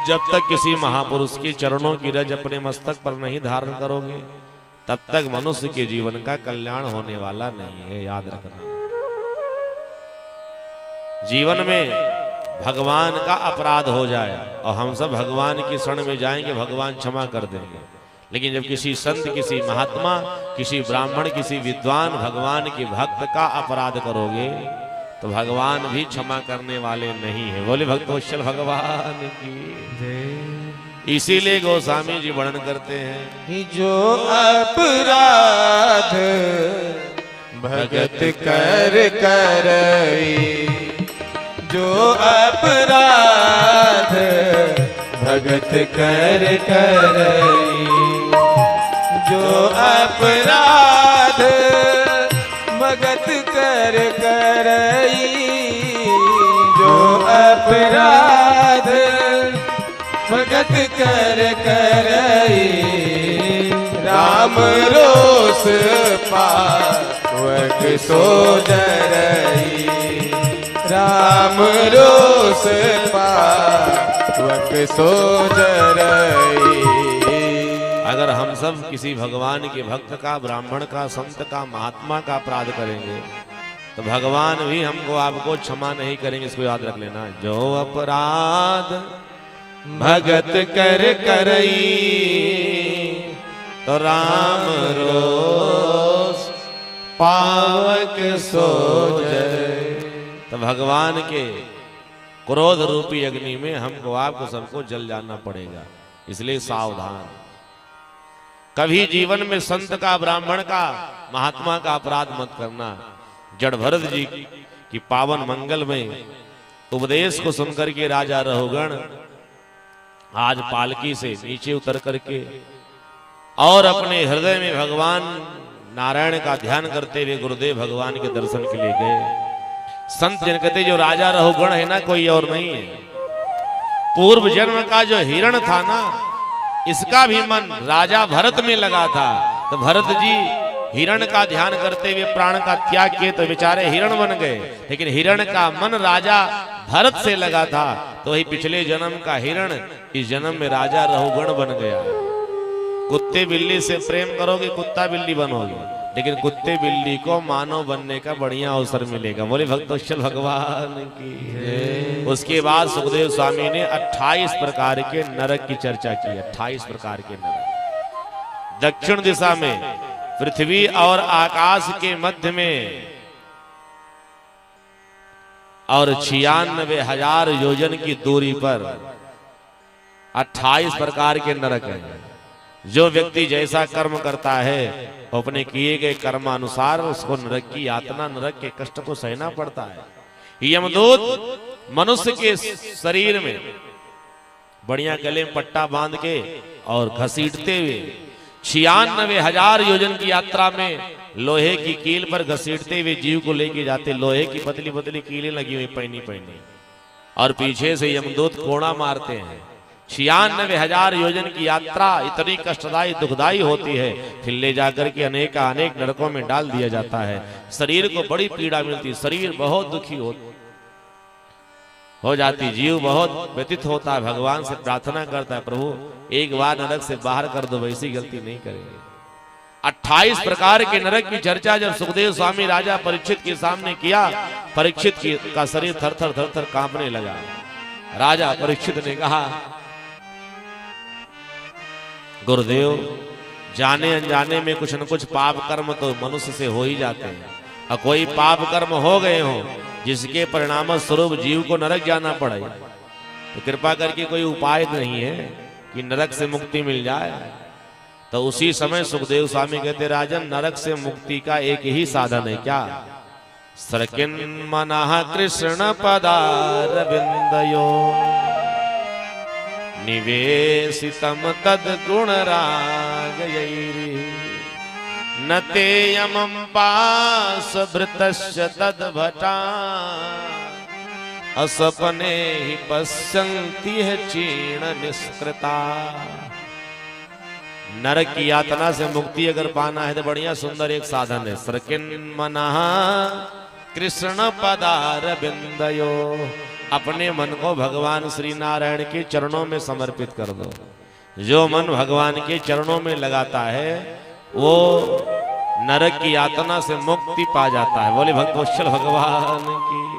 जब तक किसी महापुरुष के चरणों की रज अपने मस्तक पर नहीं धारण करोगे तब तक मनुष्य के जीवन का कल्याण होने वाला नहीं है। याद रखना, जीवन में भगवान का अपराध हो जाए और हम सब भगवान की शरण में जाएंगे, भगवान क्षमा कर देंगे। लेकिन जब किसी संत, किसी महात्मा, किसी ब्राह्मण, किसी विद्वान, भगवान के भक्त का अपराध करोगे तो भगवान भी क्षमा करने वाले नहीं है। बोले भक्तवत्सल भगवान की। इसीलिए गोस्वामी जी वर्णन करते हैं, जो अपराध भगत कर करई, जो अपराध भगत कर करई, जो अपराध भगत कर करई, जो अपराध भगत कर करई, राम रोष पावक सो डरई, राम रोष पावक सो डरई। अगर हम सब किसी भगवान के भक्त का, ब्राह्मण का, संत का, महात्मा का अपराध करेंगे तो भगवान भी हमको आपको क्षमा नहीं करेंगे। इसको याद रख लेना। जो अपराध भगत कर करई तो राम रोष पावक सो जय। तो भगवान के क्रोध रूपी अग्नि में हमको आपको सबको जल जाना पड़ेगा। इसलिए सावधान। कभी जीवन में संत का, ब्राह्मण का, महात्मा का अपराध मत करना। जड़ भरत जी की पावन मंगल में उपदेश को सुनकर के राजा रहुगण आज पालकी से नीचे उतर करके और अपने हृदय में भगवान नारायण का ध्यान करते हुए गुरुदेव भगवान के दर्शन के लिए गए। संत जन कहते जो राजा रहुगण है ना, कोई और नहीं है। पूर्व जन्म का जो हिरण था ना, इसका भी मन राजा भरत में लगा था। तो भरत जी हिरण का ध्यान करते हुए प्राण का त्याग किए तो बेचारे हिरण बन गए। लेकिन हिरण का मन राजा भरत से लगा था, तो वही पिछले जन्म का हिरण इस जन्म में राजा रहुगण बन गया। कुत्ते बिल्ली से प्रेम करोगे, कुत्ता बिल्ली बनोगे। लेकिन कुत्ते बिल्ली को मानव बनने का बढ़िया अवसर मिलेगा। बोले भक्तवत्सल भगवान की। उसके बाद सुखदेव स्वामी ने 28 प्रकार के नरक की चर्चा की। 28 प्रकार के नरक। दक्षिण दिशा में पृथ्वी और आकाश के मध्य में और 96,000 योजन की दूरी पर 28 प्रकार के नरक हैं। जो व्यक्ति जैसा कर्म करता है अपने किए गए कर्मानुसार उसको नरक की यातना, नरक के कष्ट को सहना पड़ता है। यमदूत मनुष्य के शरीर में बढ़िया गले में पट्टा बांध के और घसीटते हुए 96,000 योजन की यात्रा में लोहे की कील पर घसीटते हुए जीव को लेके जाते। लोहे की पतली पतली कीलें लगी हुई पैनी पैनी, और पीछे से यमदूत कोड़ा मारते हैं। 96,000 योजन की यात्रा इतनी कष्टदायी, दुखदायी होती है। फिर ले जाकर के अनेक नरकों में डाल दिया जाता है। शरीर को बड़ी पीड़ा मिलती, शरीर बहुत दुखी हो जाती, जीव बहुत व्यतीत होता है। भगवान से प्रार्थना करता है, प्रभु एक बार नरक से बाहर कर दो, वैसी गलती नहीं करेंगे। 28 प्रकार के नरक की चर्चा जब सुखदेव स्वामी राजा परीक्षित के सामने किया, परीक्षित का शरीर थर थर थर थर कांपने लगा। राजा परीक्षित ने कहा, गुरुदेव जाने अनजाने में कुछ न कुछ पाप कर्म तो मनुष्य से हो ही जाते हैं, और कोई पाप कर्म हो गए हो जिसके परिणाम स्वरूप जीव को नरक जाना पड़े, तो कृपा करके कोई उपाय नहीं है कि नरक से मुक्ति मिल जाए। तो उसी समय सुखदेव स्वामी कहते, राजन नरक से मुक्ति का एक ही साधन है। क्या? सरकिन मनः कृष्ण पदारविंदयो निवेशितम तद गुण रागयैरि न तेयमं पास भृतस्य तद भटा असपने ही पश्यन्ति है क्षीण निष्कृता। नरक की यातना से मुक्ति अगर पाना है तो बढ़िया सुंदर एक साधन है। सरकिन मनः कृष्ण पदारविंदयो अपने मन को भगवान श्री नारायण के चरणों में समर्पित कर दो। जो मन भगवान के चरणों में लगाता है वो नरक की यातना से मुक्ति पा जाता है। बोले भक्तवत्सल भगवान की।